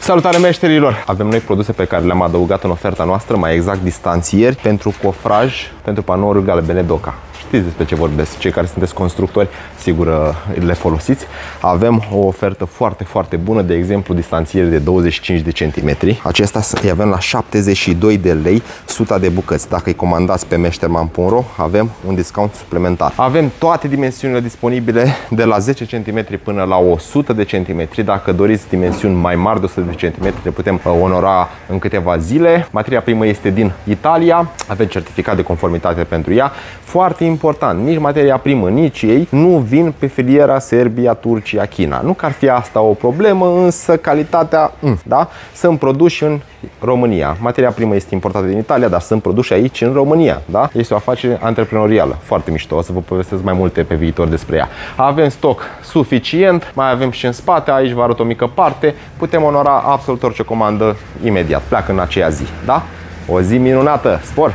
Salutare meșterilor! Avem noi produse pe care le-am adăugat în oferta noastră, mai exact distanțieri pentru cofraj, pentru panouri galbene Doca. Știți despre ce vorbesc, cei care sunteți constructori, sigur le folosiți. Avem o ofertă foarte bună, de exemplu distanțieri de 25 de centimetri. Acesta îi avem la 72 de lei, 100 de bucăți. Dacă îi comandați pe meșterman.ro, avem un discount suplimentar. Avem toate dimensiunile disponibile, de la 10 cm până la 100 de cm. Dacă doriți dimensiuni mai mari de 100 de cm, le putem onora în câteva zile. Materia primă este din Italia, avem certificat de conformitate pentru ea. Foarte important, nici materia primă, nici ei nu vin pe filiera Serbia, Turcia, China. Nu că ar fi asta o problemă, însă calitatea, da? Sunt produși în România. Materia primă este importată din Italia, dar sunt produși aici în România, da? Este o afacere antreprenorială, foarte mișto. O să vă povestesc mai multe pe viitor despre ea. Avem stoc suficient, mai avem și în spate, aici vă arăt o mică parte. Putem onora absolut orice comandă imediat. Pleacă în aceea zi, da? O zi minunată! Spor!